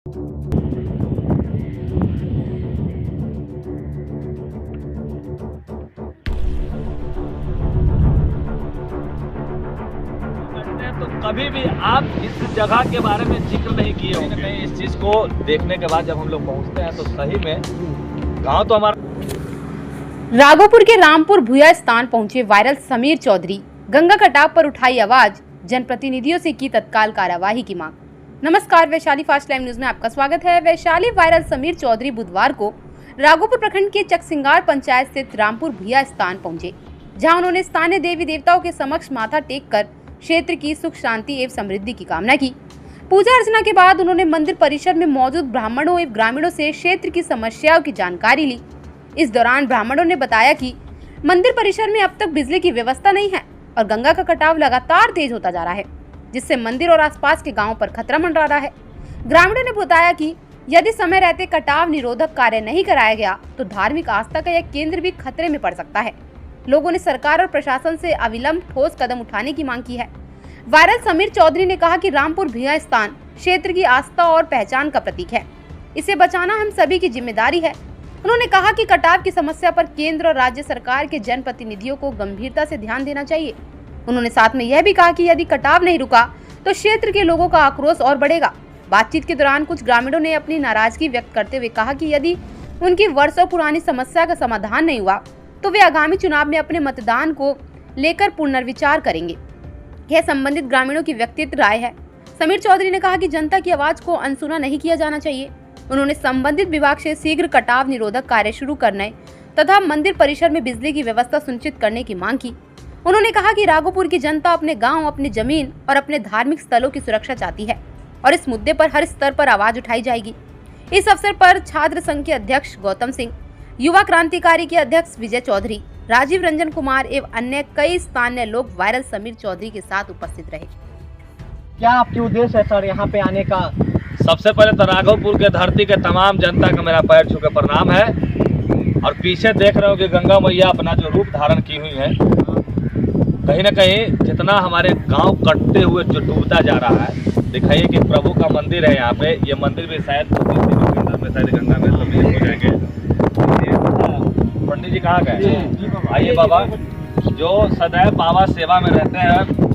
तो कभी भी आप इस जगह के बारे में जिक्र नहीं किए होंगे। कहीं इस चीज को देखने के बाद जब हम लोग पहुंचते हैं तो सही में गांव तो हमारा। राघोपुर के रामपुर भूया स्थान पहुंचे वायरल समीर चौधरी, गंगा कटाव पर उठाई आवाज, जनप्रतिनिधियों से की तत्काल कार्यवाही की मांग। नमस्कार, वैशाली फास्ट लाइव न्यूज में आपका स्वागत है। वैशाली वायरल समीर चौधरी बुधवार को राघोपुर प्रखंड के चकसिंगार पंचायत स्थित रामपुर भूया स्थान पहुंचे, जहां उन्होंने स्थानीय देवी देवताओं के समक्ष माथा टेक कर क्षेत्र की सुख शांति एवं समृद्धि की कामना की। पूजा अर्चना के बाद उन्होंने मंदिर परिसर में मौजूद ब्राह्मणों एवं ग्रामीणों से क्षेत्र की समस्याओं की जानकारी ली। इस दौरान ब्राह्मणों ने बताया कि मंदिर परिसर में अब तक बिजली की व्यवस्था नहीं है और गंगा का कटाव लगातार तेज होता जा रहा है, जिससे मंदिर और आसपास के गांवों पर खतरा मंडरा रहा है। ग्रामीणों ने बताया कि यदि समय रहते कटाव निरोधक कार्य नहीं कराया गया तो धार्मिक आस्था का यह केंद्र भी खतरे में पड़ सकता है। लोगों ने सरकार और प्रशासन से अविलंब ठोस कदम उठाने की मांग की है। वायरल समीर चौधरी ने कहा कि रामपुर भूया स्थान क्षेत्र की आस्था और पहचान का प्रतीक है, इसे बचाना हम सभी की जिम्मेदारी है। उन्होंने कहा कि कटाव की समस्या पर केंद्र और राज्य सरकार के जनप्रतिनिधियों को गंभीरता से ध्यान देना चाहिए। उन्होंने साथ में यह भी कहा कि यदि कटाव नहीं रुका तो क्षेत्र के लोगों का आक्रोश और बढ़ेगा। बातचीत के दौरान कुछ ग्रामीणों ने अपनी नाराजगी व्यक्त करते हुए कहा कि यदि उनकी वर्षों पुरानी समस्या का समाधान नहीं हुआ तो वे आगामी चुनाव में अपने मतदान को लेकर पुनर्विचार करेंगे। यह संबंधित ग्रामीणों की व्यक्तिगत राय है। समीर चौधरी ने कहा कि जनता की आवाज को अनसुना नहीं किया जाना चाहिए। उन्होंने संबंधित विभाग से शीघ्र कटाव निरोधक कार्य शुरू करने तथा मंदिर परिसर में बिजली की व्यवस्था सुनिश्चित करने की मांग की। उन्होंने कहा कि राघोपुर की जनता अपने गाँव, अपनी जमीन और अपने धार्मिक स्थलों की सुरक्षा चाहती है और इस मुद्दे पर हर स्तर पर आवाज उठाई जाएगी। इस अवसर पर छात्र संघ के अध्यक्ष गौतम सिंह, युवा क्रांतिकारी के अध्यक्ष विजय चौधरी, राजीव रंजन कुमार एवं अन्य कई स्थानीय लोग वायरल समीर चौधरी के साथ उपस्थित रहे। क्या आपके उद्देश्य है सर यहाँ पे आने का? सबसे पहले तो राघोपुर के धरती के तमाम जनता का मेरा पैर छू के प्रणाम है। और पीछे देख रहे हो कि गंगा मैया अपना जो रूप धारण की हुई है, कहीं ना कहीं जितना हमारे गांव कटते हुए जो डूबता जा रहा है, दिखाइए कि प्रभु का मंदिर है यहाँ पे। ये मंदिर भी शायद गंगा में सम्मिलित हो जाएंगे। पंडित जी कहाँ गए? आइए बाबा, जो सदैव बाबा सेवा में रहते हैं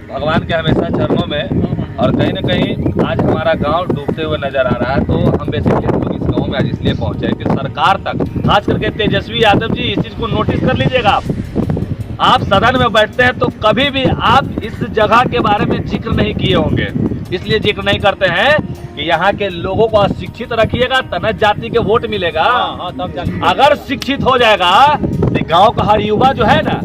भगवान के हमेशा चरणों में, और कहीं ना कहीं आज हमारा गांव डूबते हुए नजर आ रहा है। तो हम बेसिकली हम लोग इस गांव में आज इसलिए पहुंचे कि सरकार तक, खास करके तेजस्वी यादव जी, इस चीज को नोटिस कर लीजिएगा। आप सदन में बैठते हैं तो कभी भी आप इस जगह के बारे में जिक्र नहीं किए होंगे। इसलिए जिक्र नहीं करते हैं कि यहाँ के लोगों को शिक्षित रखिएगा, तनज जाति के वोट मिलेगा। अगर शिक्षित हो जाएगा तो गांव का हर युवा जो है ना,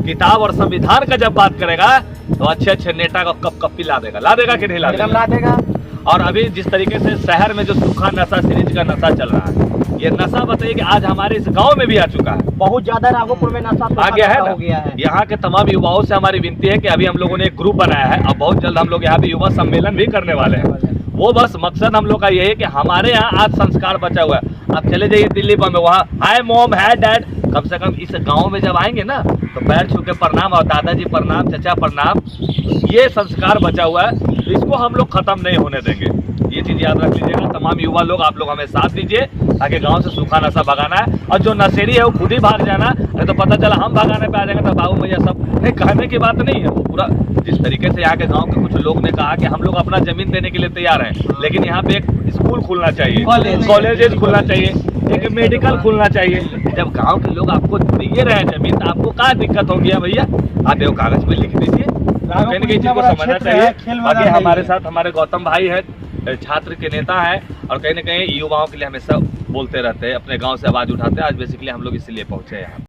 किताब और संविधान का जब बात करेगा तो अच्छे अच्छे नेता का कप कप ला देगा कि नहीं ला देगा। और अभी जिस तरीके से शहर में जो सूखा नशा, सिरिंज का नशा चल रहा है, ये नशा बताइए कि आज हमारे इस गांव में भी आ चुका है। बहुत ज्यादा राघोपुर में नशा आ गया है। यहाँ के तमाम युवाओं से हमारी विनती है कि अभी हम लोगों ने एक ग्रुप बनाया है और बहुत जल्द हम लोग यहाँ पे युवा सम्मेलन भी करने वाले हैं। वो बस मकसद हम लोग का यही है कि हमारे यहाँ आज संस्कार बचा हुआ है। आप चले जाइए दिल्ली बम्बे, वहाँ हाय मॉम, हाय डैड, कम से कम इस गांव में जब आएंगे ना तो पैर छू के प्रणाम, और दादाजी प्रणाम, चचा प्रणाम, ये संस्कार बचा हुआ है। इसको हम लोग खत्म नहीं होने देंगे। ये चीज याद रख लीजिएगा। तमाम युवा लोग, आप लोग हमें साथ दीजिए ताकि गांव से सूखा नशा भगाना है। और जो नशेरी है वो खुद ही भाग जाना, नहीं तो पता चला हम भगाने पे आ जाएंगे तो बाबू भैया सब नहीं, कहने की बात नहीं है। वो पूरा जिस तरीके से यहाँ के गांव के कुछ लोग ने कहा कि हम लोग अपना जमीन देने के लिए तैयार हैं, लेकिन यहाँ पे एक स्कूल खुलना चाहिए, कॉलेजेस खुलना चाहिए, एक मेडिकल खुलना चाहिए। जब गांव के लोग आपको दिए रहे जमीन तो आपको क्या दिक्कत होगी भैया? आप एक कागज पे लिख दीजिए, कहीं चीज को समझना चाहिए। बाकी हमारे साथ हमारे गौतम भाई है, छात्र के नेता है, और कहीं ना कहीं युवाओं के लिए हमेशा बोलते रहते हैं, अपने गांव से आवाज उठाते हैं। आज बेसिकली हम लोग इसीलिए पहुंचे हैं यहाँ।